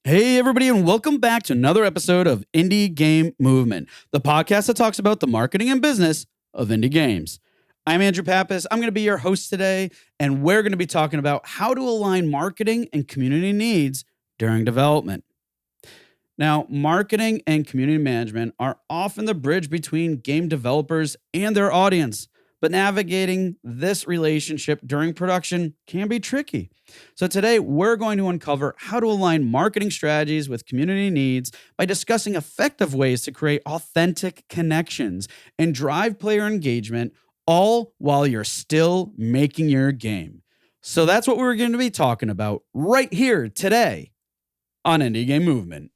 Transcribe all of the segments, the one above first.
Hey, everybody, and welcome back to another episode of Indie Game Movement, the podcast that talks about the marketing and business of indie games. I'm Andrew Pappas. I'm going to be your host today, and we're going to be talking about how to align marketing and community needs during development. Now, marketing and community management are often the bridge between game developers and their audience, but navigating this relationship during production can be tricky. So today, we're going to uncover how to align marketing strategies with community needs by discussing effective ways to create authentic connections and drive player engagement, all while you're still making your game. So that's what we're going to be talking about right here today on Indie Game Movement.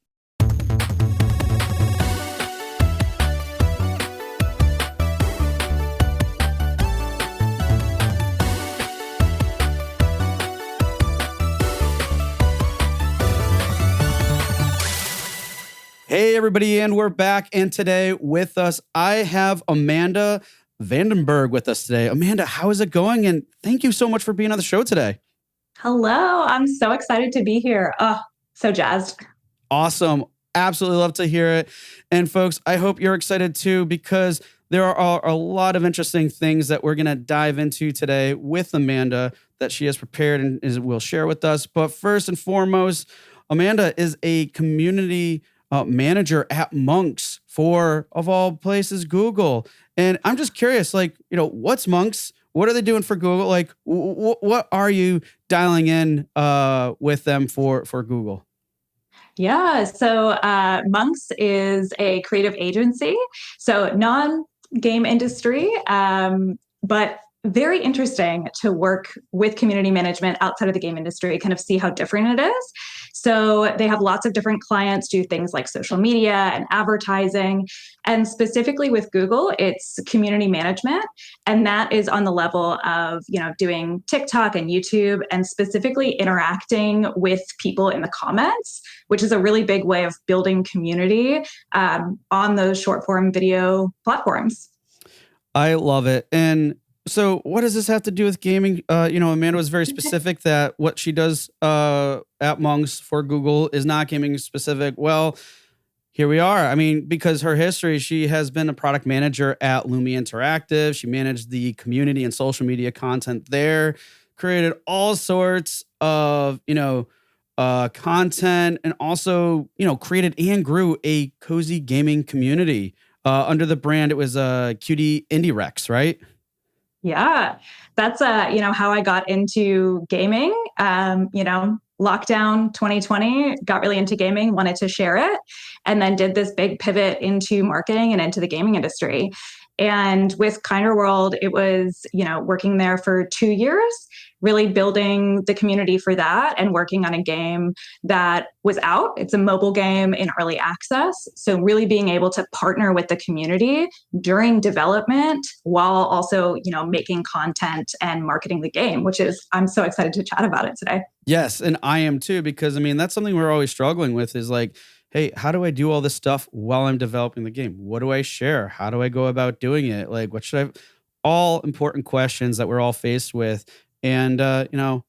Hey, everybody, and we're back. And today with us, I have Amanda Vandenburg with us today. Amanda, how is it going? And thank you so much for being on the show today. Hello, I'm so excited to be here. Oh, so jazzed. Awesome. Absolutely love to hear it. And folks, I hope you're excited too, because there are a lot of interesting things that we're going to dive into today with Amanda that she has prepared and will share with us. But first and foremost, Amanda is a community manager at Monks for, of all places, Google. And I'm just curious, what's Monks? What are they doing for Google? What are you dialing in with them for Google? Yeah, so Monks is a creative agency, so non-game industry, but very interesting to work with community management outside of the game industry, kind of see how different it is. So they have lots of different clients do things like social media and advertising. And specifically with Google, it's community management. And that is on the level of, doing TikTok and YouTube and specifically interacting with people in the comments, which is a really big way of building community on those short form video platforms. I love it. And so what does this have to do with gaming? Amanda was very specific that what she does at Monks for Google is not gaming specific. Well, here we are. I mean, because her history, she has been a product manager at Lumi Interactive. She managed the community and social media content there, created all sorts of, content, and also, created and grew a cozy gaming community under the brand. It was QD Indie Rex, right? Yeah, that's how I got into gaming. Lockdown 2020, got really into gaming, wanted to share it, and then did this big pivot into marketing and into the gaming industry. And with Kinder World, it was, working there for 2 years, really building the community for that and working on a game that was out. It's a mobile game in early access. So really being able to partner with the community during development while also, making content and marketing the game, which is, I'm so excited to chat about it today. Yes, and I am too, because that's something we're always struggling with is hey, how do I do all this stuff while I'm developing the game? What do I share? How do I go about doing it? What should I... All important questions that we're all faced with. And,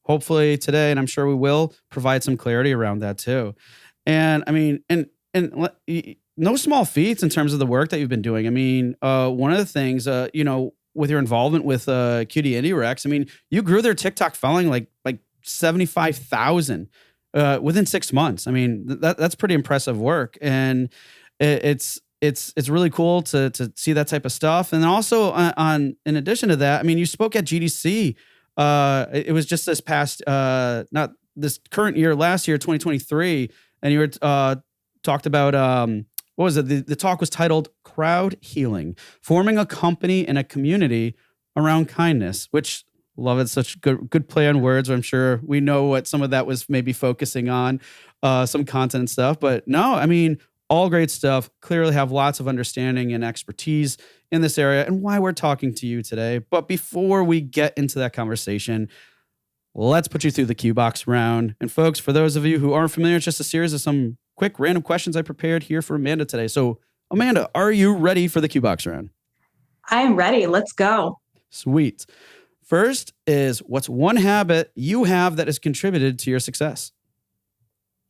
hopefully today, and I'm sure we will, provide some clarity around that too. And no small feats in terms of the work that you've been doing. One of the things, with your involvement with QD Indie Rex, you grew their TikTok following like 75,000 within 6 months. That's pretty impressive work. And it's really cool to see that type of stuff. And then also in addition to that, you spoke at GDC. It was just this past, not this current year, last year, 2023. And you were talked about, what was it? The talk was titled Crowd Healing, Forming a Company and a Community Around Kindness, which... Love it. Such good play on words. I'm sure we know what some of that was maybe focusing on, some content and stuff. But no, all great stuff. Clearly have lots of understanding and expertise in this area and why we're talking to you today. But before we get into that conversation, let's put you through the Q Box round. And folks, for those of you who aren't familiar, it's just a series of some quick random questions I prepared here for Amanda today. So Amanda, are you ready for the Q Box round? I am ready. Let's go. Sweet. First is, what's one habit you have that has contributed to your success?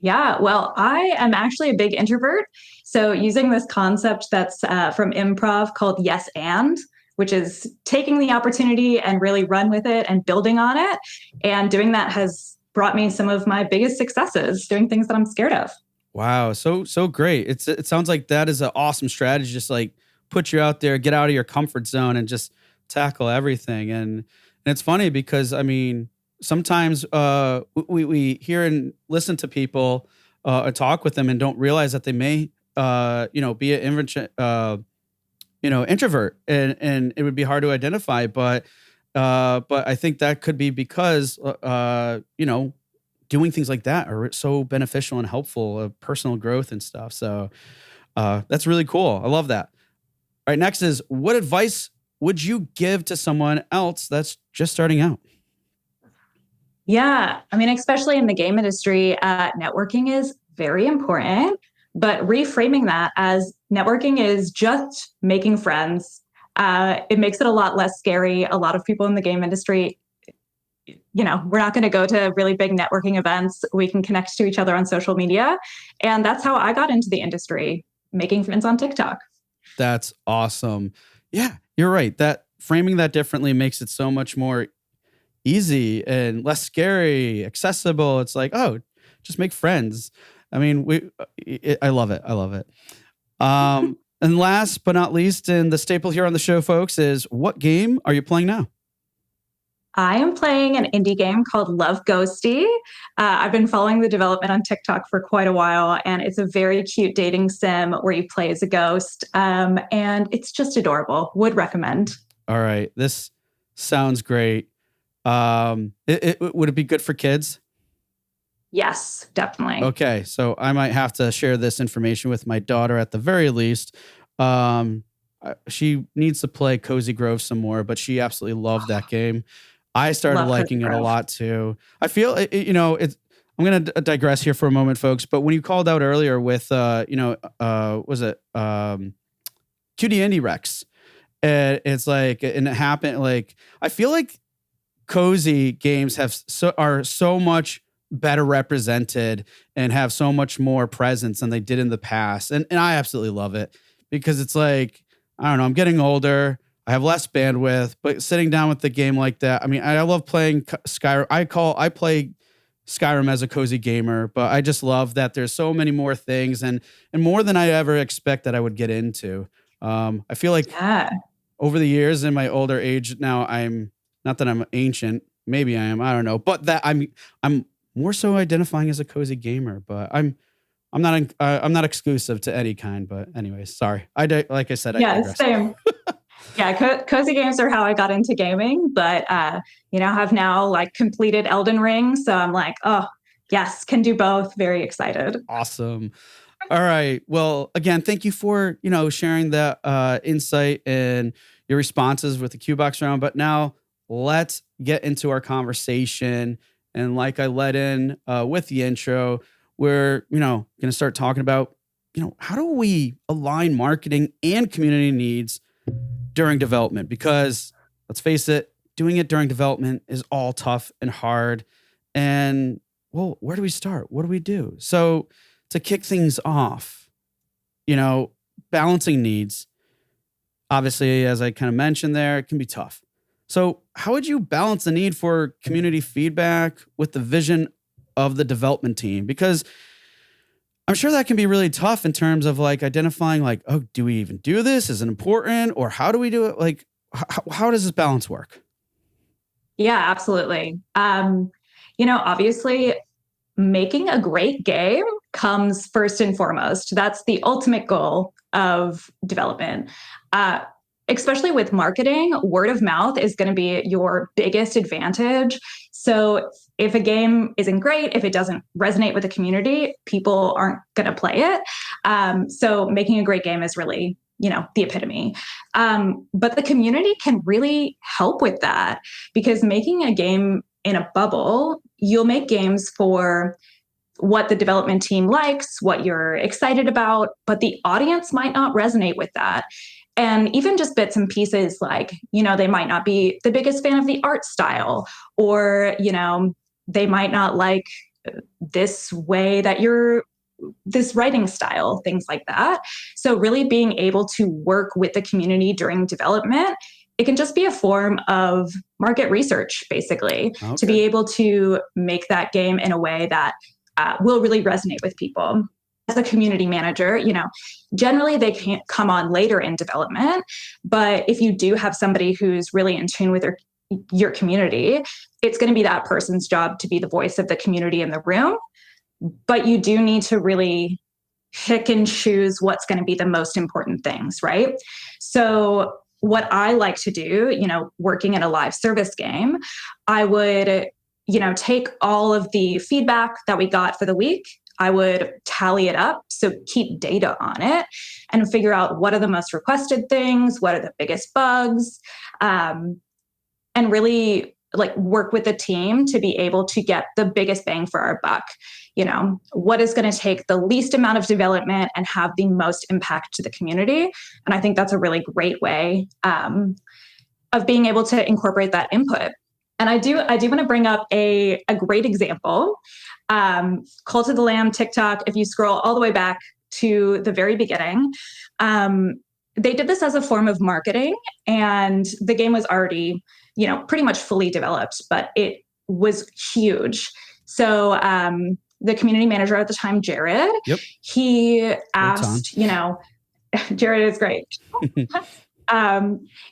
Yeah, well, I am actually a big introvert. So, using this concept that's from improv called yes and, which is taking the opportunity and really run with it and building on it. And doing that has brought me some of my biggest successes, doing things that I'm scared of. Wow, so great. It sounds like that is an awesome strategy. Just like put you out there, get out of your comfort zone, and just tackle everything. And it's funny because I mean, sometimes we hear and listen to people or talk with them and don't realize that they may be an introvert, and it would be hard to identify. But I think that could be because doing things like that are so beneficial and helpful of personal growth and stuff. So that's really cool. I love that. All right, next is, what advice would you give to someone else that's just starting out? Yeah, I mean, especially in the game industry, networking is very important, but reframing that as networking is just making friends, it makes it a lot less scary. A lot of people in the game industry, we're not going to go to really big networking events. We can connect to each other on social media. And that's how I got into the industry, making friends on TikTok. That's awesome. Yeah, you're right. That framing that differently makes it so much more easy and less scary, accessible. It's like, oh, just make friends. I mean, I love it. I love it. And last but not least, and the staple here on the show, folks, is, what game are you playing now? I am playing an indie game called Love Ghosty. I've been following the development on TikTok for quite a while, and it's a very cute dating sim where you play as a ghost. And it's just adorable. Would recommend. All right, this sounds great. Would it be good for kids? Yes, definitely. Okay, so I might have to share this information with my daughter at the very least. She needs to play Cozy Grove some more, but she absolutely loved that game. I started Love liking Cozy it a Grove. lot too. I feel it's. I'm gonna digress here for a moment, folks. But when you called out earlier with was it QD Indie Rex? And it's like, and it happened. Like, I feel like cozy games are so much better represented and have so much more presence than they did in the past. And I absolutely love it because it's like, I don't know, I'm getting older. I have less bandwidth, but sitting down with the game like that. I mean, I love playing Skyrim. I play Skyrim as a cozy gamer, but I just love that there's so many more things and more than I ever expect that I would get into. I feel like Yeah. over the years in my older age now, I'm not that I'm ancient. Maybe I am. I don't know, but that I'm more so identifying as a cozy gamer. But I'm not exclusive to any kind. But anyways, sorry. Like I said, I Yeah, digress. same. Yeah, cozy games are how I got into gaming, but have now like completed Elden Ring, so I'm like, oh yes, can do both. Very excited. Awesome. All right. Well, again, thank you for sharing that insight and your responses with the Q box round. But now let's get into our conversation. And like I led in with the intro, we're going to start talking about how do we align marketing and community needs during development? Because let's face it, doing it during development is all tough and hard. And well, where do we start? What do we do? So to kick things off, balancing needs, obviously, as I kind of mentioned there, it can be tough. So how would you balance the need for community feedback with the vision of the development team? Because I'm sure that can be really tough in terms of like identifying like, oh, do we even do this? Is it important? Or how do we do it? Like, how does this balance work? Yeah, absolutely. Obviously, making a great game comes first and foremost. That's the ultimate goal of development. Especially with marketing, word of mouth is going to be your biggest advantage. So if a game isn't great, if it doesn't resonate with the community, people aren't going to play it. So making a great game is really, the epitome. But the community can really help with that because making a game in a bubble, you'll make games for what the development team likes, what you're excited about, but the audience might not resonate with that. And even just bits and pieces like, they might not be the biggest fan of the art style, or, they might not like this way that you're this writing style, things like that. So really being able to work with the community during development, it can just be a form of market research, basically, to Okay. be able to make that game in a way that will really resonate with people. As a community manager, generally they can't come on later in development, but if you do have somebody who's really in tune with your community, it's going to be that person's job to be the voice of the community in the room. But you do need to really pick and choose what's going to be the most important things, right? So what I like to do, working in a live service game, I would, take all of the feedback that we got for the week. I would tally it up, so keep data on it and figure out what are the most requested things, what are the biggest bugs, and really like work with the team to be able to get the biggest bang for our buck. What is going to take the least amount of development and have the most impact to the community. And I think that's a really great way of being able to incorporate that input. And I do want to bring up a great example. Cult of the Lamb TikTok, if you scroll all the way back to the very beginning, they did this as a form of marketing, and the game was already, pretty much fully developed, but it was huge. So the community manager at the time, Jared, Yep. he asked, Jared is great.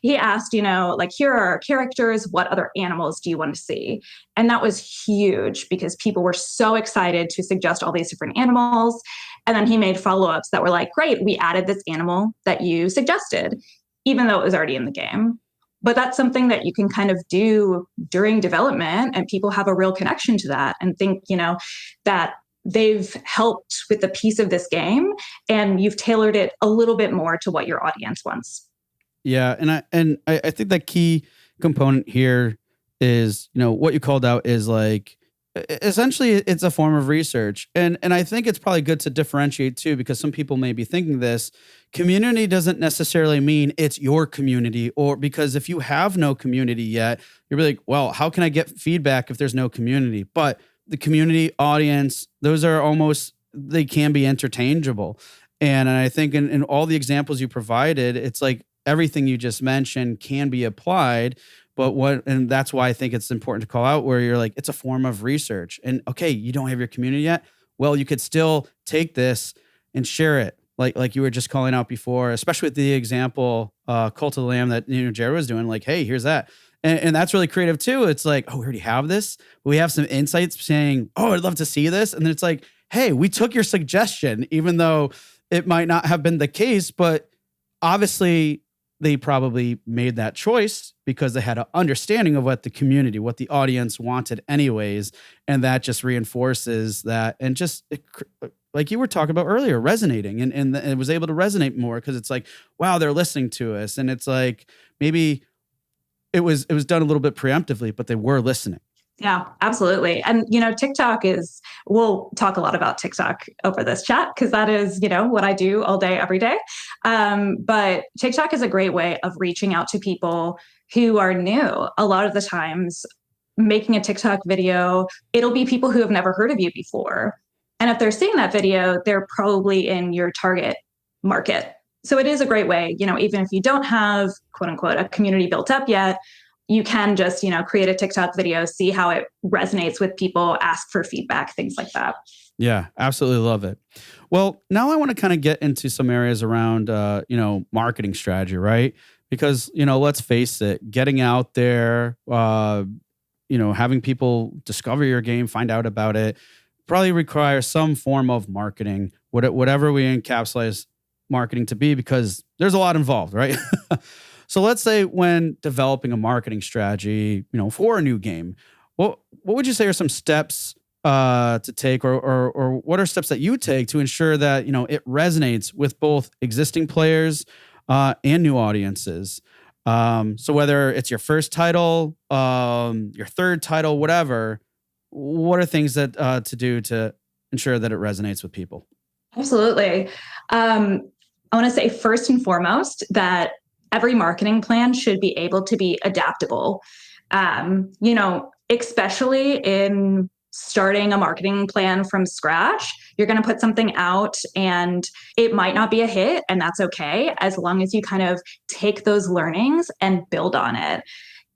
He asked, here are our characters. What other animals do you want to see? And that was huge because people were so excited to suggest all these different animals. And then he made follow-ups that were like, great, we added this animal that you suggested, even though it was already in the game. But that's something that you can kind of do during development, and people have a real connection to that and think, that they've helped with the piece of this game and you've tailored it a little bit more to what your audience wants. Yeah, and I think that key component here is, what you called out is like essentially it's a form of research. And I think it's probably good to differentiate too, because some people may be thinking this. Community doesn't necessarily mean it's your community, or because if you have no community yet, you're like, well, how can I get feedback if there's no community? But the community audience, those are they can be interchangeable. And I think in all the examples you provided, it's like everything you just mentioned can be applied. And that's why I think it's important to call out where you're like, it's a form of research. And okay, you don't have your community yet. Well, you could still take this and share it. Like you were just calling out before, especially with the example, Cult of the Lamb that, Jared was doing, like, hey, here's that. And that's really creative too. It's like, oh, we already have this. We have some insights saying, oh, I'd love to see this. And then it's like, hey, we took your suggestion, even though it might not have been the case, but obviously they probably made that choice because they had an understanding of what the community, what the audience wanted anyways. And that just reinforces that. And just like you were talking about earlier, resonating and it was able to resonate more because it's like, wow, they're listening to us. And it's like, maybe it was done a little bit preemptively, but they were listening. Yeah, absolutely. And, TikTok we'll talk a lot about TikTok over this chat because that is, what I do all day, every day. But TikTok is a great way of reaching out to people who are new. A lot of the times making a TikTok video, it'll be people who have never heard of you before. And if they're seeing that video, they're probably in your target market. So it is a great way, even if you don't have, quote unquote, a community built up yet, you can just, create a TikTok video, see how it resonates with people, ask for feedback, things like that. Yeah, absolutely love it. Well, now I want to kind of get into some areas around, marketing strategy, right? Because, let's face it, getting out there, having people discover your game, find out about it, probably requires some form of marketing, whatever we encapsulate marketing to be, because there's a lot involved, right? So let's say when developing a marketing strategy, for a new game, what would you say are some steps to take, or what are steps that you take to ensure that it resonates with both existing players and new audiences? So whether it's your first title, your third title, whatever, what are things that to do to ensure that it resonates with people? Absolutely. I want to say first and foremost that every marketing plan should be able to be adaptable. Especially in starting a marketing plan from scratch. You're going to put something out and it might not be a hit, and that's okay, as long as you kind of take those learnings and build on it.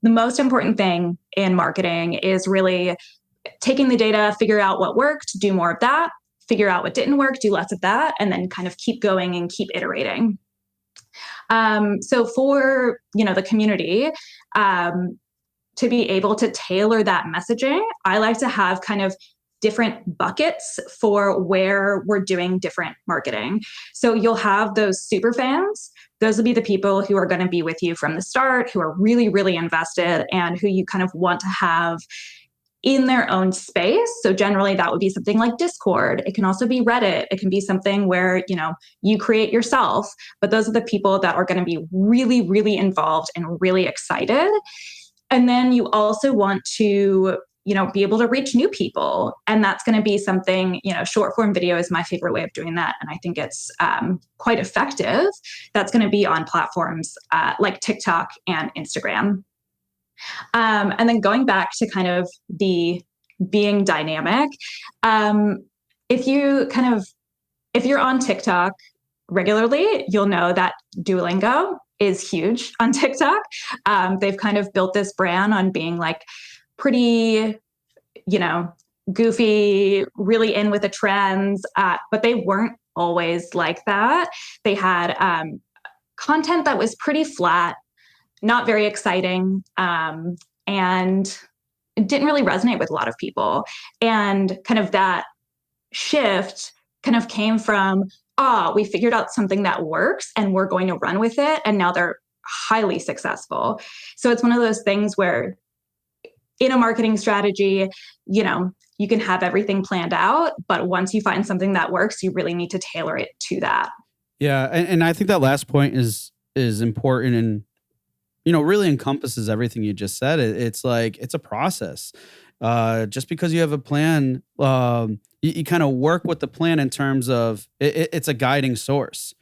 The most important thing in marketing is really taking the data, figure out what worked, do more of that, figure out what didn't work, do less of that, and then kind of keep going and keep iterating. So for the community, to be able to tailor that messaging, I like to have kind of different buckets for where we're doing different marketing. So you'll have those super fans. Those will be the people who are going to be with you from the start, who are really, really invested, and who you kind of want to have in their own space. So generally that would be something like Discord. It can also be Reddit. It can be something where, you create yourself, but those are the people that are going to be really, really involved and really excited. And then you also want to, be able to reach new people. And that's going to be something, short form video is my favorite way of doing that. And I think it's quite effective. That's going to be on platforms like TikTok and Instagram. And then going back to kind of the being dynamic, if you're on TikTok regularly, you'll know that Duolingo is huge on TikTok. They've kind of built this brand on being like pretty, goofy, really in with the trends, but they weren't always like that. They had content that was pretty flat, not very exciting, and it didn't really resonate with a lot of people. And kind of that shift kind of came from, we figured out something that works and we're going to run with it. And now they're highly successful. So it's one of those things where in a marketing strategy, you can have everything planned out, but once you find something that works, you really need to tailor it to that. Yeah. And I think that last point is important and, really encompasses everything you just said. It's like, it's a process. Just because you have a plan, you kind of work with the plan in terms of it's a guiding source.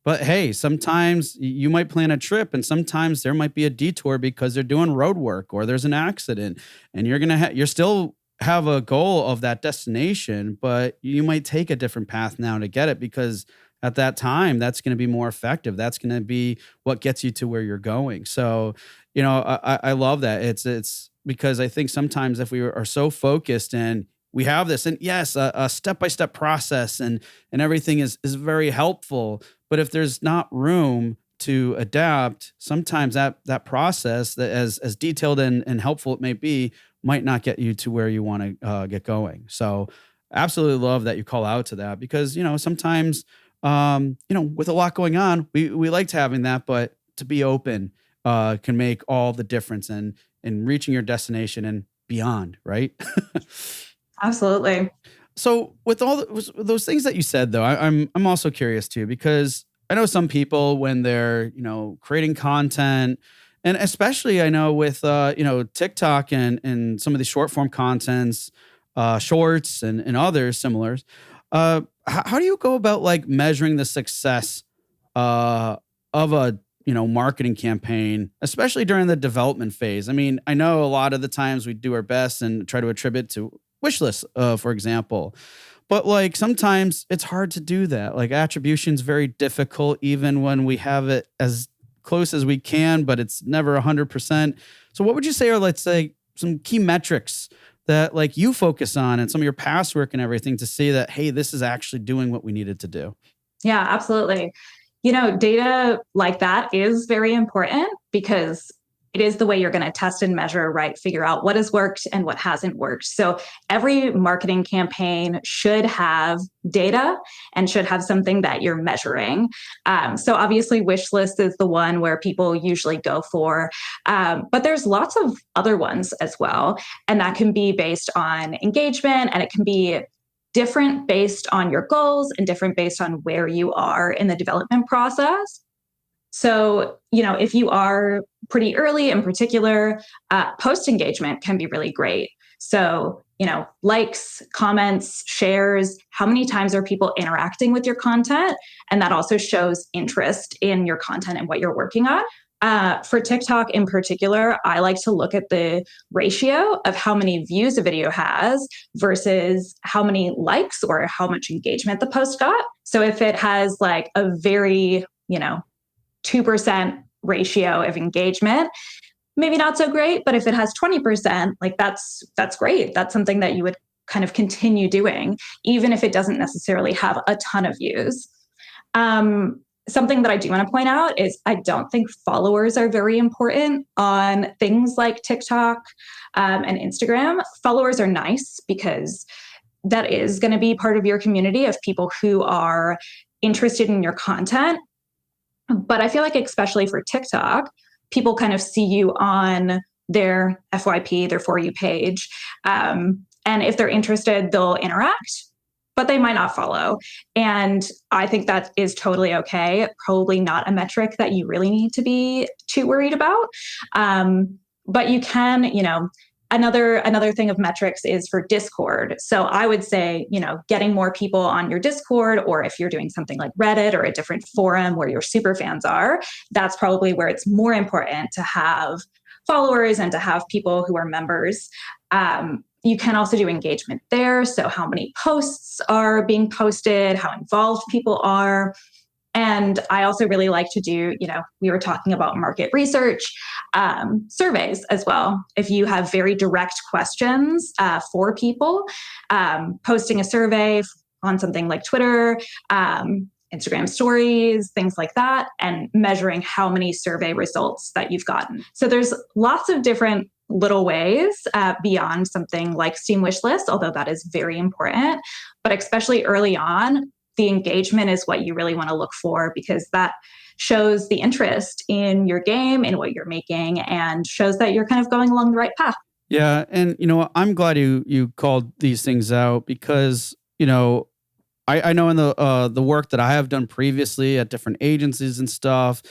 But hey, sometimes you might plan a trip and sometimes there might be a detour because they're doing road work or there's an accident and you're still have a goal of that destination, but you might take a different path now to get it because at that time, that's going to be more effective. That's going to be what gets you to where you're going. So, I love that. It's because I think sometimes if we are so focused and we have this, and yes, a step-by-step process and everything is very helpful. But if there's not room to adapt, sometimes that process, that as detailed and helpful it may be, might not get you to where you want to get going. So absolutely love that you call out to that because, sometimes, with a lot going on, we liked having that, but to be open can make all the difference in reaching your destination and beyond, right? Absolutely. So with all those things that you said, though, I'm also curious too, because I know some people when they're, creating content, and especially I know with, TikTok and some of the short form contents, shorts and others similars, how do you go about like measuring the success of a marketing campaign, especially during the development phase? I mean, I know a lot of the times we do our best and try to attribute to wish lists, for example, but like sometimes it's hard to do that. Like attribution is very difficult, even when we have it as close as we can, but it's never 100%. So what would you say are, let's say, some key metrics that like you focus on and some of your past work and everything to see that, hey, this is actually doing what we needed to do? Yeah, absolutely. Data like that is very important because it is the way you're going to test and measure, right? Figure out what has worked and what hasn't worked. So every marketing campaign should have data and should have something that you're measuring. So obviously wish list is the one where people usually go for, but there's lots of other ones as well. And that can be based on engagement, and it can be different based on your goals and different based on where you are in the development process. So, if you are pretty early in particular, post engagement can be really great. So, likes, comments, shares, how many times are people interacting with your content? And that also shows interest in your content and what you're working on. For TikTok in particular, I like to look at the ratio of how many views a video has versus how many likes or how much engagement the post got. So if it has like a very, 2% ratio of engagement, maybe not so great, but if it has 20%, like that's great. That's something that you would kind of continue doing, even if it doesn't necessarily have a ton of views. Something that I do want to point out is I don't think followers are very important on things like TikTok and Instagram. Followers are nice because that is going to be part of your community of people who are interested in your content. But I feel like, especially for TikTok, people kind of see you on their FYP, their For You page. And if they're interested, they'll interact, but they might not follow. And I think that is totally okay. Probably not a metric that you really need to be too worried about. But you can, another thing of metrics is for Discord. So I would say, getting more people on your Discord, or if you're doing something like Reddit or a different forum where your super fans are, that's probably where it's more important to have followers and to have people who are members. You can also do engagement there. So how many posts are being posted, how involved people are. And I also really like to do, we were talking about market research, surveys as well. If you have very direct questions for people, posting a survey on something like Twitter, Instagram stories, things like that, and measuring how many survey results that you've gotten. So there's lots of different little ways beyond something like Steam Wishlist, although that is very important. But especially early on, the engagement is what you really want to look for, because that shows the interest in your game and what you're making, and shows that you're kind of going along the right path. Yeah, and I'm glad you called these things out, because I know in the work that I have done previously at different agencies and stuff,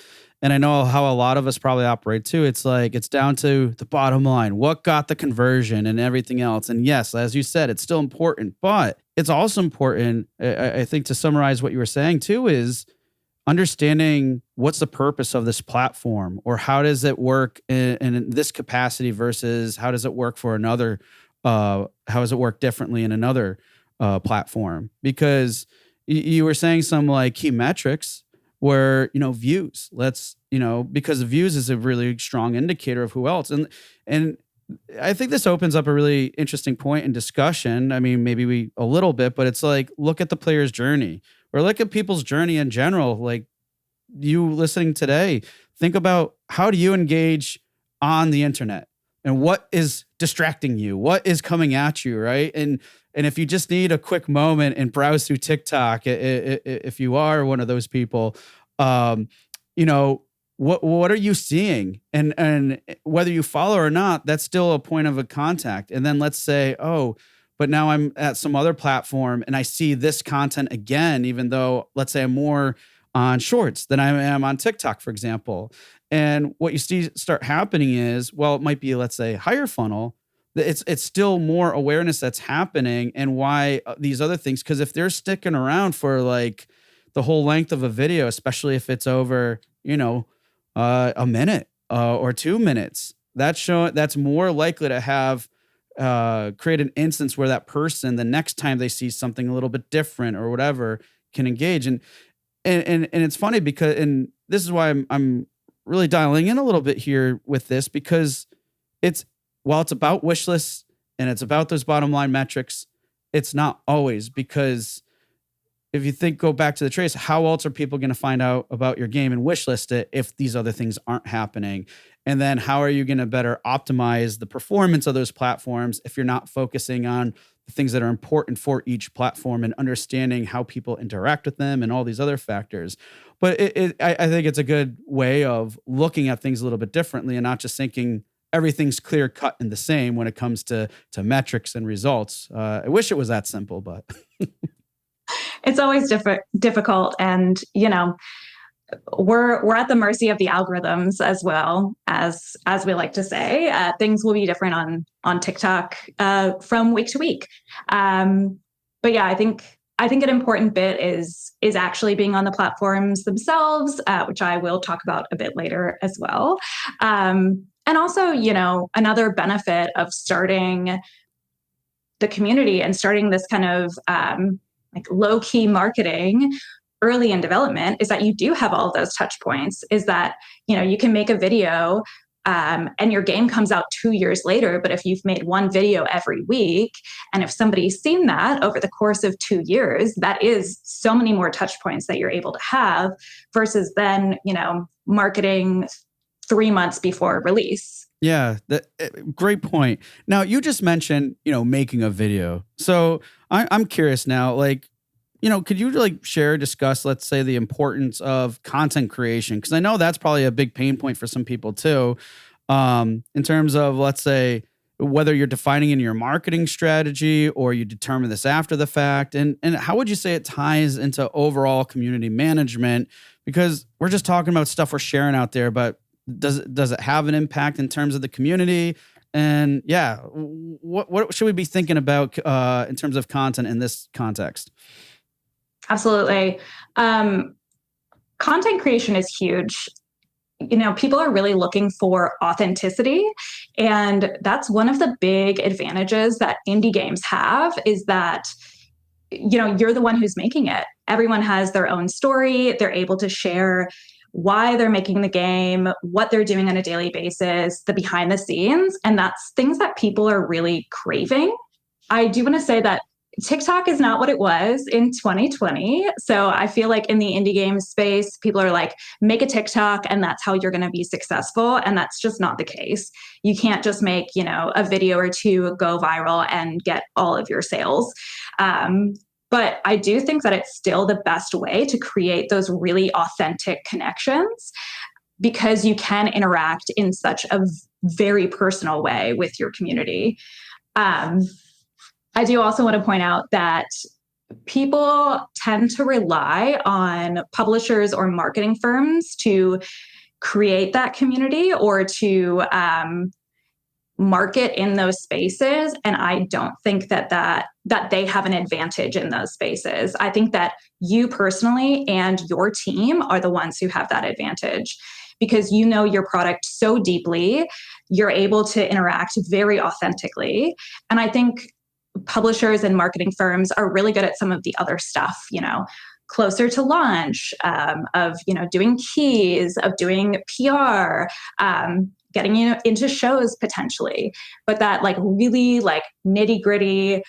and I know how a lot of us probably operate too. It's like, it's down to the bottom line, what got the conversion and everything else. And yes, as you said, it's still important, but it's also important, I think, to summarize what you were saying too, is understanding what's the purpose of this platform, or how does it work in this capacity versus how does it work for another, how does it work differently in another platform. Because you were saying some like key metrics where, views, because views is a really strong indicator of who else. And I think this opens up a really interesting point in discussion. I mean, maybe a little bit, but it's like, look at the player's journey, or look at people's journey in general. Like, you listening today, think about, how do you engage on the internet, and what is distracting you? What is coming at you, right? And if you just need a quick moment and browse through TikTok, if you are one of those people, what are you seeing? And whether you follow or not, that's still a point of a contact. And then let's say, oh, but now I'm at some other platform and I see this content again, even though, let's say, I'm more on shorts than I am on TikTok, for example. And what you see start happening is, well, it might be, let's say, higher funnel. It's still more awareness that's happening, and why these other things. Because if they're sticking around for like the whole length of a video, especially if it's over, a minute or 2 minutes, that's more likely to have create an instance where that person, the next time they see something a little bit different or whatever, can engage. And it's funny, because, and this is why I'm really dialing in a little bit here with this, because while it's about wish lists and it's about those bottom line metrics, it's not always. Because if you go back to the trace, how else are people going to find out about your game and wish list it if these other things aren't happening? And then how are you going to better optimize the performance of those platforms if you're not focusing on the things that are important for each platform and understanding how people interact with them and all these other factors? But I think it's a good way of looking at things a little bit differently, and not just thinking everything's clear cut and the same when it comes to metrics and results. I wish it was that simple, but it's always difficult. And, we're at the mercy of the algorithms as well, as we like to say. Things will be different on TikTok from week to week. But yeah, I think I think an important bit is actually being on the platforms themselves, which I will talk about a bit later as well. And also, another benefit of starting the community and starting this kind of like low key marketing early in development is that you do have all of those touch points. Is that you can make a video and your game comes out 2 years later. But if you've made one video every week, and if somebody's seen that over the course of 2 years, that is so many more touch points that you're able to have versus then, marketing 3 months before release. Yeah, great point. Now, you just mentioned, making a video. So I'm curious now, like, could you like share, discuss, let's say, the importance of content creation? Because I know that's probably a big pain point for some people too, in terms of, let's say, whether you're defining in your marketing strategy or you determine this after the fact. And how would you say it ties into overall community management? Because we're just talking about stuff we're sharing out there, but does it have an impact in terms of the community? And yeah, what should we be thinking about in terms of content in this context? Absolutely. Content creation is huge. People are really looking for authenticity. And that's one of the big advantages that indie games have is that, you're the one who's making it. Everyone has their own story. They're able to share why they're making the game, what they're doing on a daily basis, the behind the scenes. And that's things that people are really craving. I do want to say that TikTok is not what it was in 2020. So I feel like in the indie game space, people are like, make a TikTok and that's how you're going to be successful. And that's just not the case. You can't just make, a video or two go viral and get all of your sales. But I do think that it's still the best way to create those really authentic connections because you can interact in such a very personal way with your community. I do also want to point out that people tend to rely on publishers or marketing firms to create that community or to market in those spaces. And I don't think that they have an advantage in those spaces. I think that you personally and your team are the ones who have that advantage because you know your product so deeply, you're able to interact very authentically. And I think publishers and marketing firms are really good at some of the other stuff, closer to launch, of, doing keys, of doing PR, getting into shows potentially, but that like really like nitty gritty,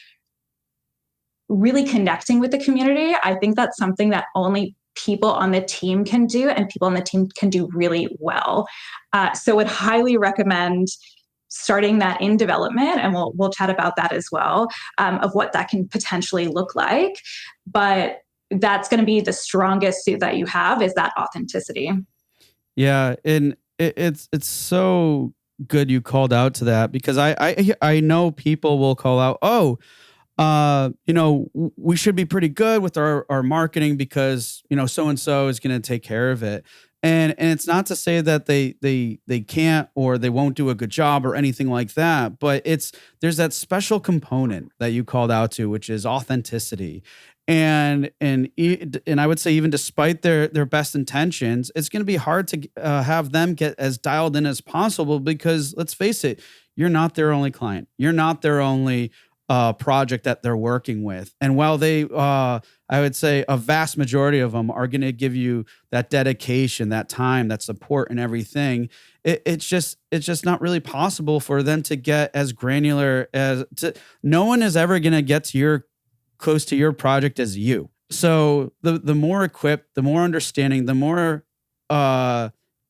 really connecting with the community. I think that's something that only people on the team can do and people on the team can do really well. So would highly recommend starting that in development, and we'll chat about that as well, of what that can potentially look like. But that's going to be the strongest suit that you have is that authenticity. Yeah, and it's so good you called out to that because I know people will call out, oh, we should be pretty good with our marketing because so and so is going to take care of it. And it's not to say that they can't or they won't do a good job or anything like that, but there's that special component that you called out to, which is authenticity. And I would say even despite their best intentions, it's going to be hard to have them get as dialed in as possible because let's face it, you're not their only client. You're not their only project that they're working with. And while they, I would say a vast majority of them are going to give you that dedication, that time, that support and everything, it's just not really possible for them to get as granular no one is ever going to get to close to your project as you. So the more equipped, the more understanding, the more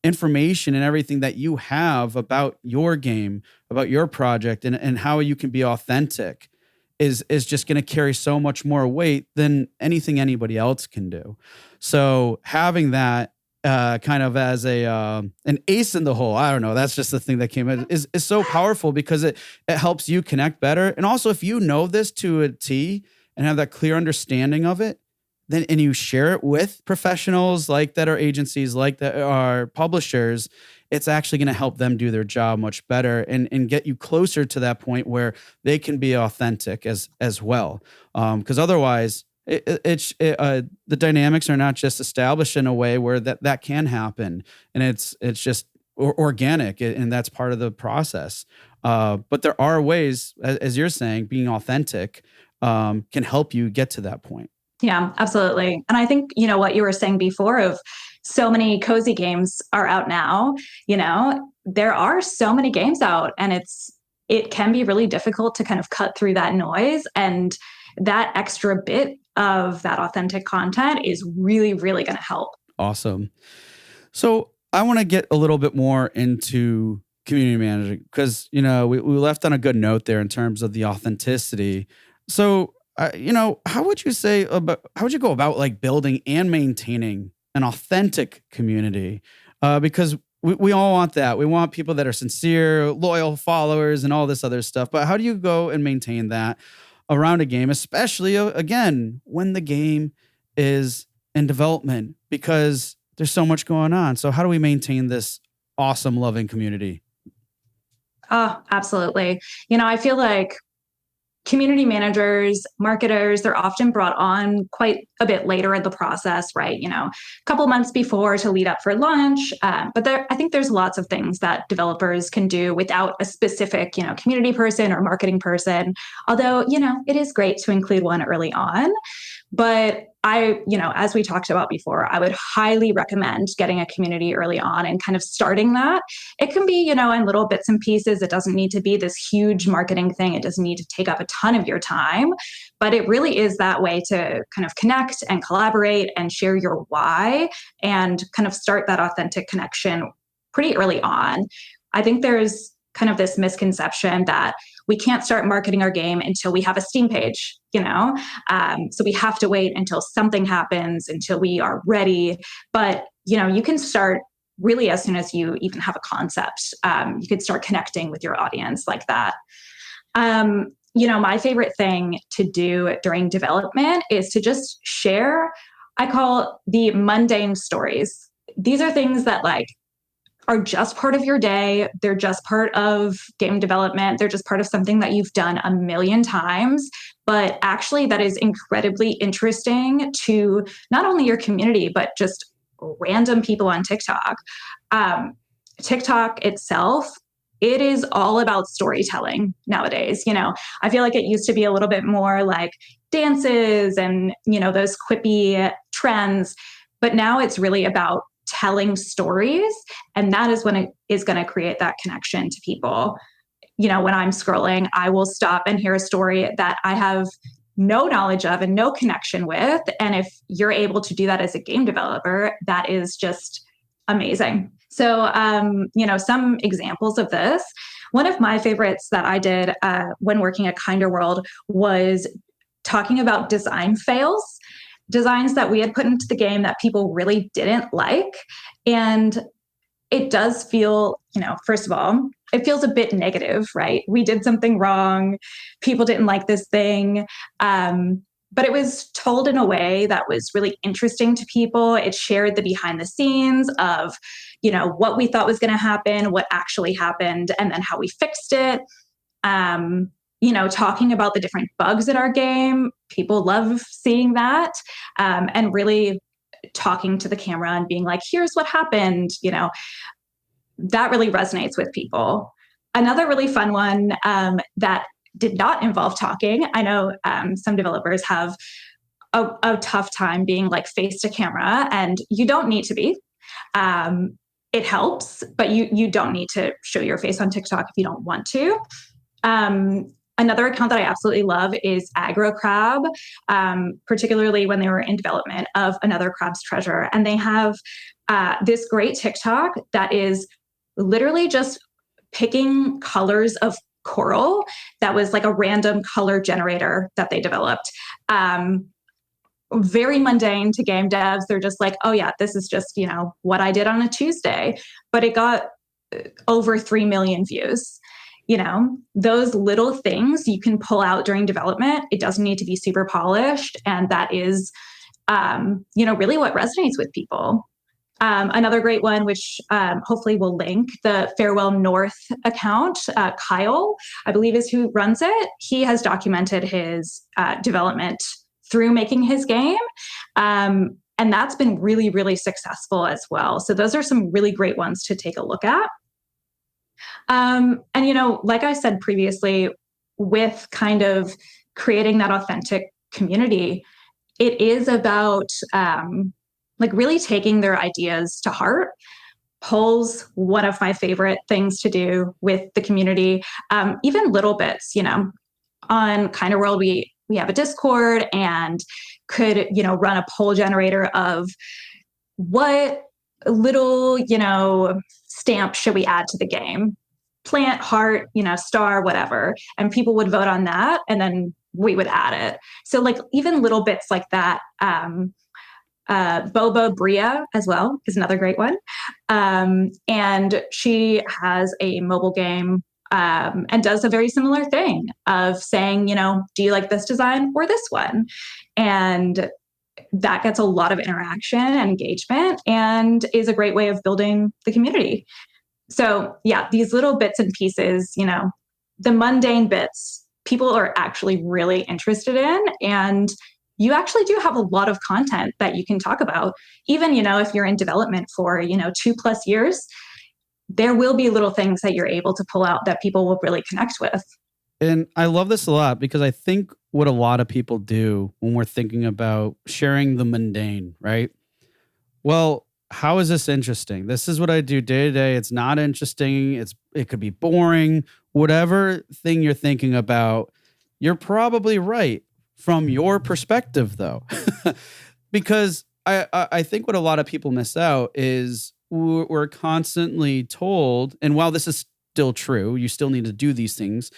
information and everything that you have about your game, about your project and how you can be authentic is just going to carry so much more weight than anything anybody else can do. So having that kind of as an ace in the hole, I don't know, that's just the thing that came in, is so powerful because it helps you connect better. And also if you know this to a T and have that clear understanding of it, then and you share it with professionals like that are agencies, like that are publishers, it's actually going to help them do their job much better and get you closer to that point where they can be authentic as well. Because otherwise, The dynamics are not just established in a way where that can happen, and it's just organic, and that's part of the process. But there are ways, as you're saying, being authentic can help you get to that point. Yeah, absolutely. And I think, what you were saying before of so many cozy games are out now, there are so many games out, and it can be really difficult to kind of cut through that noise, and that extra bit of that authentic content is really, really going to help. Awesome. So I want to get a little bit more into community management because, we left on a good note there in terms of the authenticity. So, how would you how would you go about like building and maintaining an authentic community? Because we all want that. We want people that are sincere, loyal followers and all this other stuff. But how do you go and maintain that around a game, especially again, when the game is in development? Because there's so much going on. So how do we maintain this awesome, loving community? Oh, absolutely. I feel like community managers, marketers, they're often brought on quite a bit later in the process, right? A couple months before to lead up for launch. But I think there's lots of things that developers can do without a specific, community person or marketing person. Although, it is great to include one early on. But as we talked about before, I would highly recommend getting a community early on and kind of starting that. It can be, in little bits and pieces. It doesn't need to be this huge marketing thing. It doesn't need to take up a ton of your time, but it really is that way to kind of connect and collaborate and share your why and kind of start that authentic connection pretty early on. I think there's kind of this misconception that we can't start marketing our game until we have a Steam page, so we have to wait until something happens, until we are ready. But, you can start really as soon as you even have a concept. You could start connecting with your audience like that. My favorite thing to do during development is to just share, I call the mundane stories. These are things that are just part of your day. They're just part of game development. They're just part of something that you've done a million times. But actually, that is incredibly interesting to not only your community, but just random people on TikTok. TikTok itself, it is all about storytelling nowadays. I feel like it used to be a little bit more like dances and, those quippy trends. But now it's really about telling stories. And that is when it is going to create that connection to people. When I'm scrolling, I will stop and hear a story that I have no knowledge of and no connection with. And if you're able to do that as a game developer, that is just amazing. So, some examples of this. One of my favorites that I did when working at Kinder World was talking about design fails. Designs that we had put into the game that people really didn't like. And it does feel, first of all, it feels a bit negative, right? We did something wrong. People didn't like this thing. But it was told in a way that was really interesting to people. It shared the behind the scenes of, what we thought was going to happen, what actually happened, and then how we fixed it. Talking about the different bugs in our game. People love seeing that, and really talking to the camera and being like, here's what happened. That really resonates with people. Another really fun one that did not involve talking. I know some developers have a tough time being like face to camera, and you don't need to be. It helps, but you don't need to show your face on TikTok if you don't want to. Another account that I absolutely love is Aggro Crab, particularly when they were in development of Another Crab's Treasure. And they have this great TikTok that is literally just picking colors of coral that was like a random color generator that they developed. Very mundane to game devs. They're just like, oh yeah, this is just, what I did on a Tuesday. But it got over 3 million views. Those little things you can pull out during development. It doesn't need to be super polished. And that is, really what resonates with people. Another great one, which hopefully we'll link, the Farewell North account, Kyle, I believe is who runs it. He has documented his development through making his game. And that's been really, really successful as well. So those are some really great ones to take a look at. And, like I said previously, with kind of creating that authentic community, it is about like really taking their ideas to heart. Polls, one of my favorite things to do with the community. Even little bits, on Kind of World, we have a Discord and could, run a poll generator of what little, stamp should we add to the game? Plant, heart, star, whatever. And people would vote on that, and then we would add it. So like even little bits like that. Boba Bria as well is another great one. And she has a mobile game and does a very similar thing of saying, do you like this design or this one? And that gets a lot of interaction and engagement and is a great way of building the community. So yeah, these little bits and pieces, the mundane bits, people are actually really interested in. And you actually do have a lot of content that you can talk about. Even, if you're in development for, 2+ years, there will be little things that you're able to pull out that people will really connect with. And I love this a lot because I think what a lot of people do when we're thinking about sharing the mundane, right? Well, how is this interesting? This is what I do day to day. It's not interesting. It could be boring. Whatever thing you're thinking about, you're probably right from your perspective, though. Because I think what a lot of people miss out is we're constantly told, and while this is still true, you still need to do these things,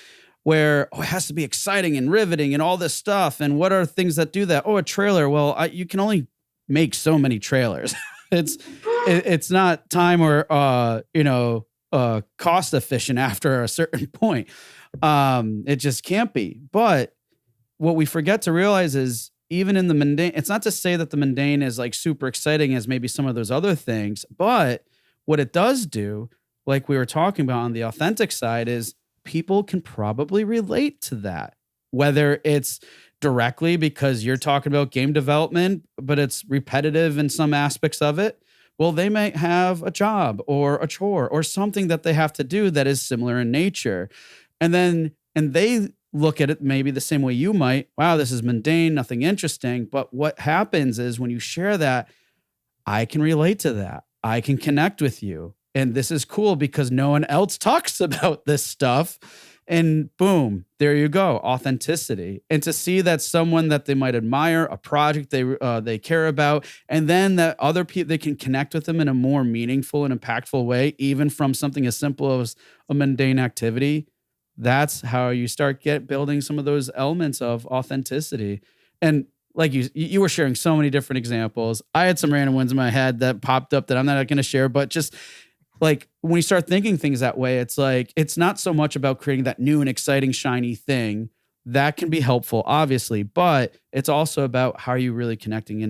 where it has to be exciting and riveting and all this stuff. And what are things that do that? Oh, a trailer. Well, you can only make so many trailers. It's not time or cost efficient after a certain point. It just can't be. But what we forget to realize is even in the mundane, it's not to say that the mundane is like super exciting as maybe some of those other things, but what it does do, like we were talking about on the authentic side, is people can probably relate to that, whether it's directly because you're talking about game development, but it's repetitive in some aspects of it. Well, they might have a job or a chore or something that they have to do that is similar in nature. And they look at it maybe the same way you might. Wow, this is mundane, nothing interesting. But what happens is when you share that, I can relate to that. I can connect with you. And this is cool because no one else talks about this stuff. And boom, there you go, authenticity. And to see that someone that they might admire, a project they care about, and then that other people, they can connect with them in a more meaningful and impactful way, even from something as simple as a mundane activity. That's how you start building some of those elements of authenticity. And like you were sharing so many different examples. I had some random ones in my head that popped up that I'm not going to share, but just like when you start thinking things that way, it's like, it's not so much about creating that new and exciting, shiny thing. That can be helpful, obviously, but it's also about how are you really connecting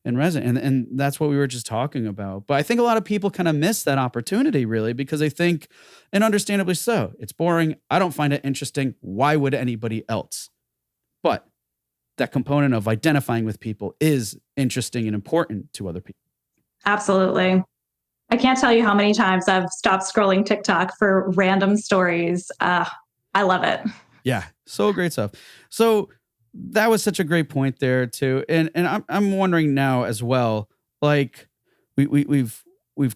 and resonant. And that's what we were just talking about. But I think a lot of people kind of miss that opportunity really because they think, and understandably so, it's boring. I don't find it interesting. Why would anybody else? But that component of identifying with people is interesting and important to other people. Absolutely. I can't tell you how many times I've stopped scrolling TikTok for random stories. I love it. Yeah, so great stuff. So that was such a great point there too, and I'm wondering now as well. Like we've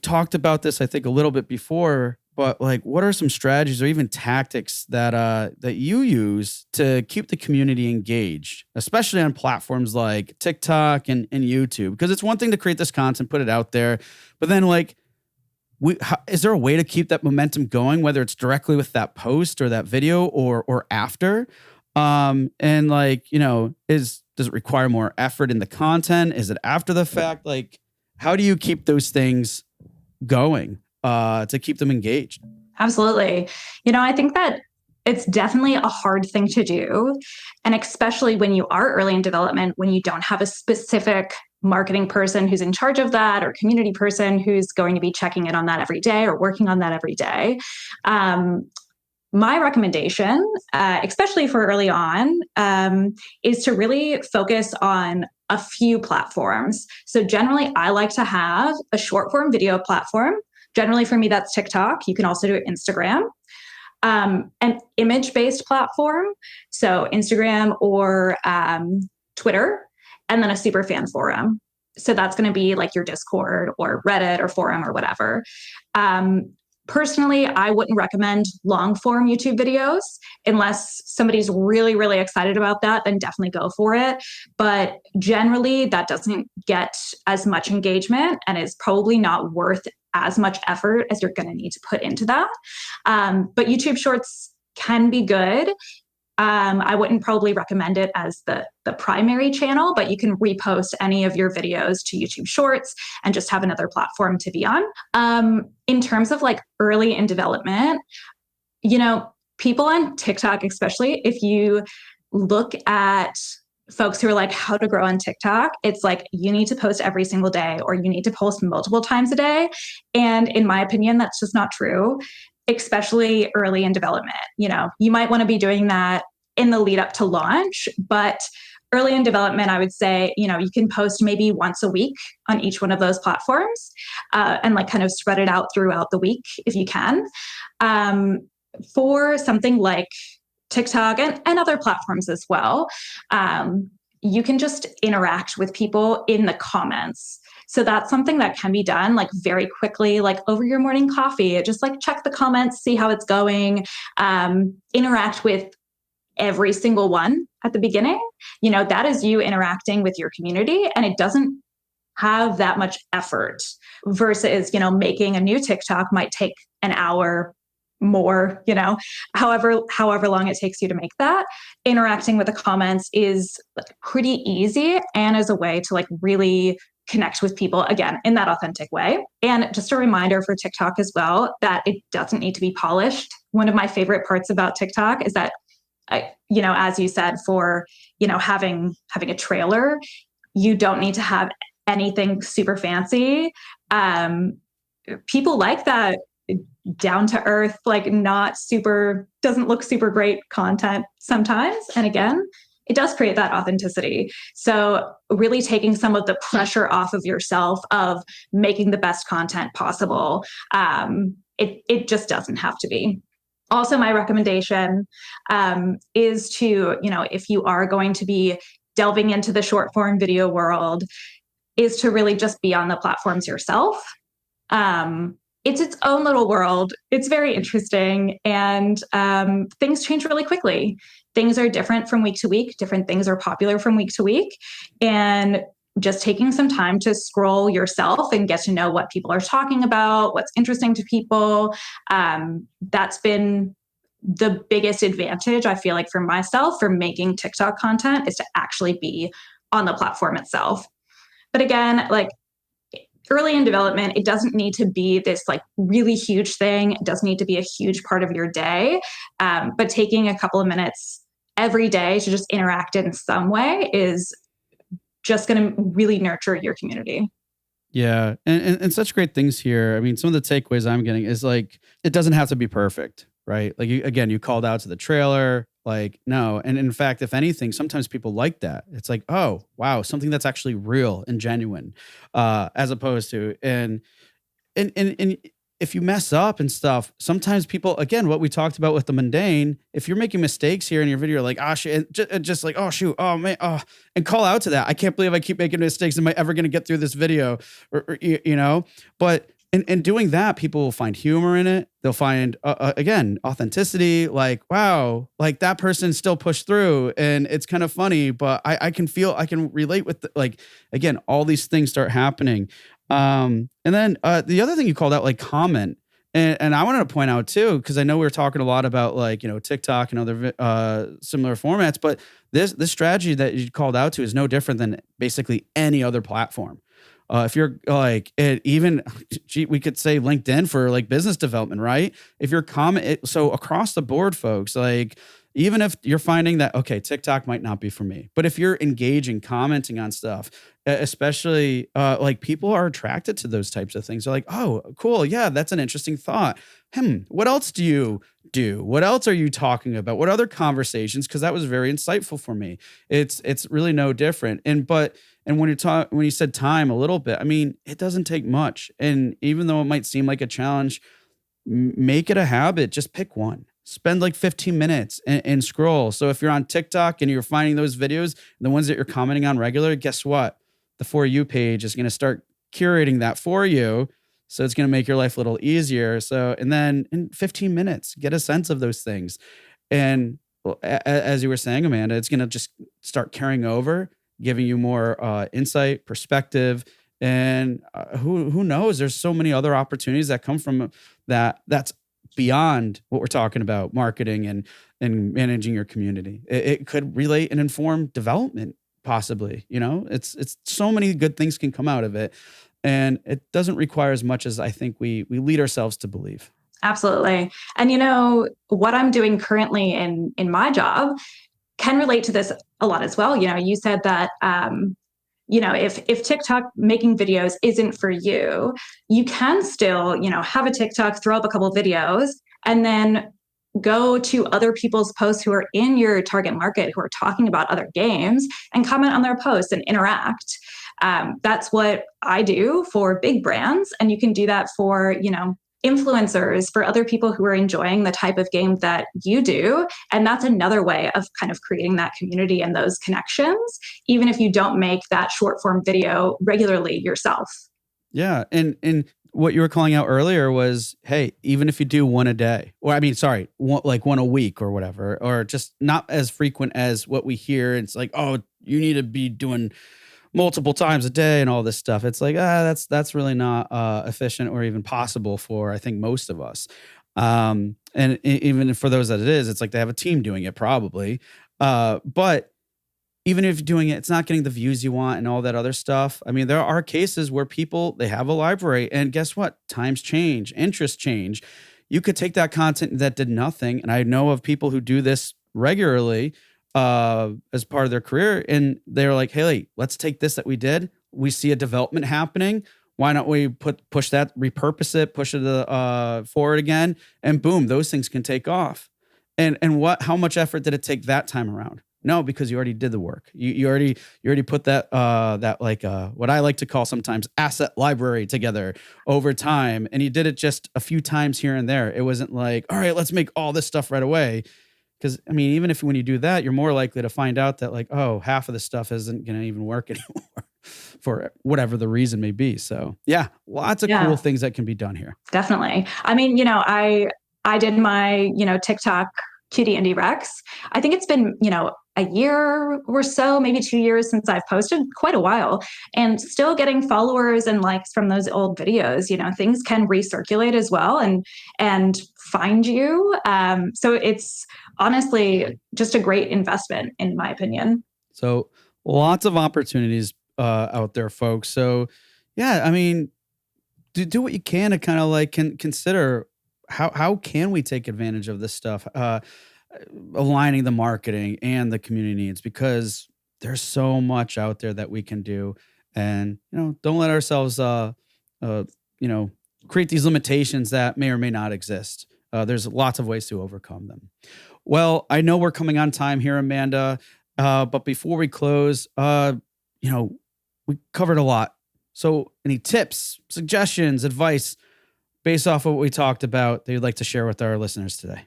talked about this I think a little bit before, but like what are some strategies or even tactics that you use to keep the community engaged, especially on platforms like TikTok and YouTube? Because it's one thing to create this content, put it out there, but then like. Is there a way to keep that momentum going, whether it's directly with that post or that video or after? And like, does it require more effort in the content? Is it after the fact? Like, how do you keep those things going to keep them engaged? Absolutely. I think that it's definitely a hard thing to do. And especially when you are early in development, when you don't have a specific marketing person who's in charge of that or community person who's going to be checking in on that every day or working on that every day. My recommendation, especially for early on, is to really focus on a few platforms. So generally, I like to have a short form video platform. Generally, for me, that's TikTok. You can also do Instagram. An image based platform, so Instagram or Twitter, and then a super fan forum. So that's going to be like your Discord or Reddit or forum or whatever. Um, Personally, I wouldn't recommend long form YouTube videos unless somebody's really, really excited about that, then definitely go for it. But generally, that doesn't get as much engagement and is probably not worth as much effort as you're going to need to put into that. But YouTube Shorts can be good. I wouldn't probably recommend it as the primary channel, but you can repost any of your videos to YouTube Shorts and just have another platform to be on. In terms of like early in development, you know, people on TikTok, especially if you look at folks who are like how to grow on TikTok, it's like you need to post every single day or you need to post multiple times a day. And in my opinion, that's just not true, especially early in development. You know, you might want to be doing that in the lead up to launch, but early in development, I would say, you know, you can post maybe once a week on each one of those platforms and like kind of spread it out throughout the week if you can. For something like TikTok and other platforms as well, you can just interact with people in the comments. So that's something that can be done like very quickly, like over your morning coffee. Just like check the comments, see how it's going, interact with every single one at the beginning. You know, that is you interacting with your community and it doesn't have that much effort versus, you know, making a new TikTok might take an hour more, you know, however long it takes you to make that. Interacting with the comments is pretty easy and is a way to like really connect with people again in that authentic way. And just a reminder for TikTok as well that it doesn't need to be polished. One of my favorite parts about TikTok is that you know, as you said, for, you know, having a trailer, you don't need to have anything super fancy. People like that down to earth, like not super, doesn't look super great content sometimes. And again, it does create that authenticity. So really taking some of the pressure off of yourself of making the best content possible. It just doesn't have to be. Also, my recommendation is to, you know, if you are going to be delving into the short form video world, is to really just be on the platforms yourself. It's its own little world. It's very interesting and things change really quickly. Things are different from week to week. Different things are popular from week to week. And just taking some time to scroll yourself and get to know what people are talking about, what's interesting to people. That's been the biggest advantage, I feel like, for myself for making TikTok content is to actually be on the platform itself. But again, like early in development, it doesn't need to be this like really huge thing. It doesn't need to be a huge part of your day. But taking a couple of minutes every day to just interact in some way is just going to really nurture your community. Yeah. And such great things here. I mean, some of the takeaways I'm getting is like, it doesn't have to be perfect, right? Like, you called out to the trailer, like, no. And in fact, if anything, sometimes people like that. It's like, oh, wow, something that's actually real and genuine, as opposed to, and if you mess up and stuff, sometimes people, again, what we talked about with the mundane, if you're making mistakes here in your video, like, oh shit, just like, oh shoot, oh man, oh, and call out to that. I can't believe I keep making mistakes. Am I ever going to get through this video? Or you know, but in doing that, people will find humor in it. They'll find, again, authenticity, like, wow, like that person still pushed through and it's kind of funny, but I can relate with like, again, all these things start happening. And then the other thing you called out, like comment, and I wanted to point out too, because I know we were talking a lot about like, you know, TikTok and other similar formats, but this strategy that you called out to is no different than basically any other platform. If you're like, we could say LinkedIn for like business development, right? If you're so across the board, folks, like, even if you're finding that, okay, TikTok might not be for me, but if you're engaging, commenting on stuff, especially like people are attracted to those types of things. They're like, oh, cool. Yeah, that's an interesting thought. What else do you do? What else are you talking about? What other conversations? Because that was very insightful for me. It's really no different. And when you said time a little bit, I mean, it doesn't take much. And even though it might seem like a challenge, make it a habit. Just pick one. Spend like 15 minutes and scroll. So if you're on TikTok and you're finding those videos, the ones that you're commenting on regular, guess what? The For You page is going to start curating that for you. So it's going to make your life a little easier. So, and then in 15 minutes, get a sense of those things. And as you were saying, Amanda, it's going to just start carrying over, giving you more insight, perspective. And who knows? There's so many other opportunities that come from that. That's beyond what we're talking about, marketing and managing your community. It could relate and inform development, possibly. It's so many good things can come out of it, and it doesn't require as much as I think we lead ourselves to believe. Absolutely. And what I'm doing currently in my job can relate to this a lot as well. You said that if TikTok making videos isn't for you, you can still, have a TikTok, throw up a couple of videos, and then go to other people's posts who are in your target market, who are talking about other games, and comment on their posts and interact. That's what I do for big brands. And you can do that for, influencers, for other people who are enjoying the type of game that you do. And that's another way of kind of creating that community and those connections, even if you don't make that short form video regularly yourself. Yeah. And what you were calling out earlier was, hey, even if you do one a day, or one a week or whatever, or just not as frequent as what we hear. It's like, oh, you need to be doing multiple times a day and all this stuff. It's like, that's really not efficient or even possible for, I think, most of us. And even for those that it is, it's like they have a team doing it probably. But even if you're doing it, it's not getting the views you want and all that other stuff. I mean, there are cases where people, they have a library, and guess what? Times change, interests change. You could take that content that did nothing. And I know of people who do this regularly as part of their career. And they're like, hey, let's take this that we did. We see a development happening. Why don't we push that, repurpose it, push it forward again? And boom, those things can take off. And how much effort did it take that time around? No, because you already did the work. You already put that what I like to call sometimes asset library together over time. And you did it just a few times here and there. It wasn't like, all right, let's make all this stuff right away. Because, I mean, even if when you do that, you're more likely to find out that, like, oh, half of the stuff isn't going to even work anymore for whatever the reason may be. So, yeah, lots of cool things that can be done here. Definitely. I mean, I did my, TikTok Cutie Indie Rex. I think it's been, a year or so, maybe 2 years since I've posted, quite a while, and still getting followers and likes from those old videos. Things can recirculate as well and find you. So it's honestly just a great investment, in my opinion. So lots of opportunities out there, folks. So yeah, I mean, do what you can to kind of like consider how can we take advantage of this stuff, aligning the marketing and the community needs, because there's so much out there that we can do. And don't let ourselves create these limitations that may or may not exist. There's lots of ways to overcome them. Well, I know we're coming on time here, Amanda, but before we close, we covered a lot. So any tips, suggestions, advice based off of what we talked about that you'd like to share with our listeners today?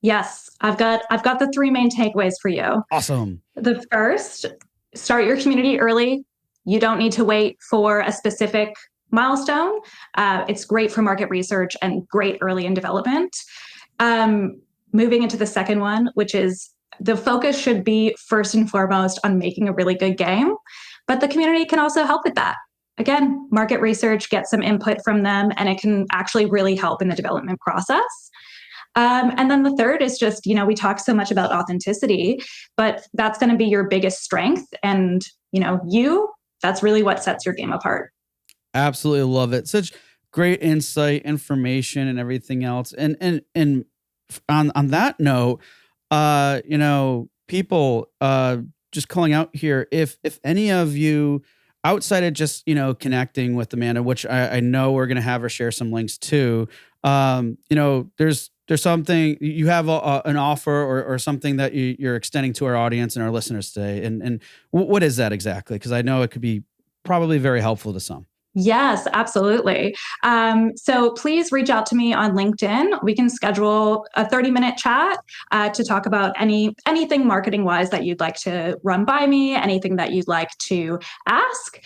Yes, I've got the three main takeaways for you. Awesome. The first, start your community early. You don't need to wait for a specific milestone. It's great for market research and great early in development. Moving into the second one, which is the focus should be first and foremost on making a really good game, but the community can also help with that. Again, market research, get some input from them, and it can actually really help in the development process. And then the third is just, we talk so much about authenticity, but that's going to be your biggest strength. And, that's really what sets your game apart. Absolutely love it. Such great insight, information, and everything else. And on that note, people, just calling out here, if any of you, outside of just, connecting with Amanda, which I know we're going to have her share some links to, there's something you have an offer or something that you're extending to our audience and our listeners today. And what is that exactly? Because I know it could be probably very helpful to some. Yes, absolutely. So please reach out to me on LinkedIn. We can schedule a 30-minute chat to talk about anything marketing wise that you'd like to run by me, anything that you'd like to ask.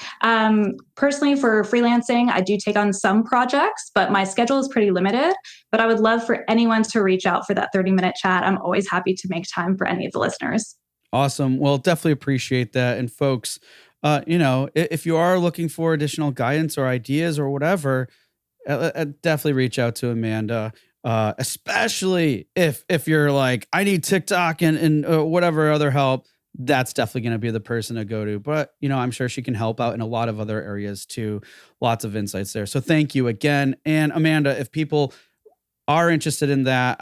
Personally, for freelancing, I do take on some projects, but my schedule is pretty limited. But I would love for anyone to reach out for that 30-minute chat. I'm always happy to make time for any of the listeners. Awesome. Well, definitely appreciate that. And folks, if you are looking for additional guidance or ideas or whatever, definitely reach out to Amanda. Especially if you're like, I need TikTok and whatever other help, that's definitely going to be the person to go to. But, I'm sure she can help out in a lot of other areas too. Lots of insights there. So thank you again. And Amanda, if people are interested in that,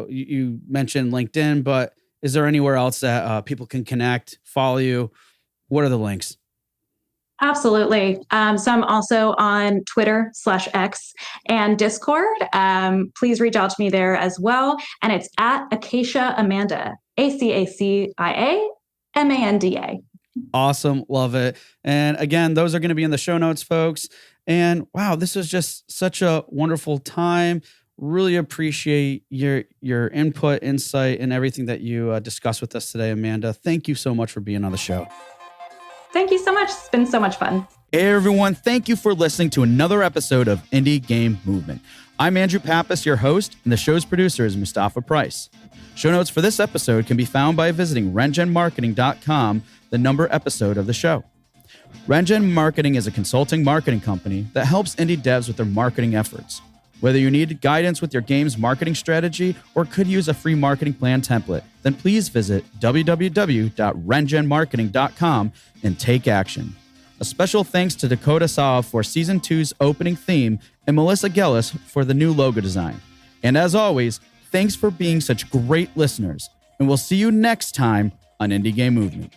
you mentioned LinkedIn, but is there anywhere else that people can connect, follow you? What are the links? Absolutely. So I'm also on Twitter/X and Discord. Please reach out to me there as well. And it's at Acacia Amanda, ACACIAMANDA. Awesome. Love it. And again, those are going to be in the show notes, folks. And wow, this was just such a wonderful time. Really appreciate your input, insight, and everything that you discussed with us today, Amanda. Thank you so much for being on the show. Thank you so much. It's been so much fun. Hey, everyone. Thank you for listening to another episode of Indie Game Movement. I'm Andrew Pappas, your host, and the show's producer is Mustafa Price. Show notes for this episode can be found by visiting rengenmarketing.com, the number episode of the show. Rengen Marketing is a consulting marketing company that helps indie devs with their marketing efforts. Whether you need guidance with your game's marketing strategy or could use a free marketing plan template, then please visit www.rengenmarketing.com and take action. A special thanks to Dakota Saw for Season 2's opening theme and Melissa Gellis for the new logo design. And as always, thanks for being such great listeners, and we'll see you next time on Indie Game Movement.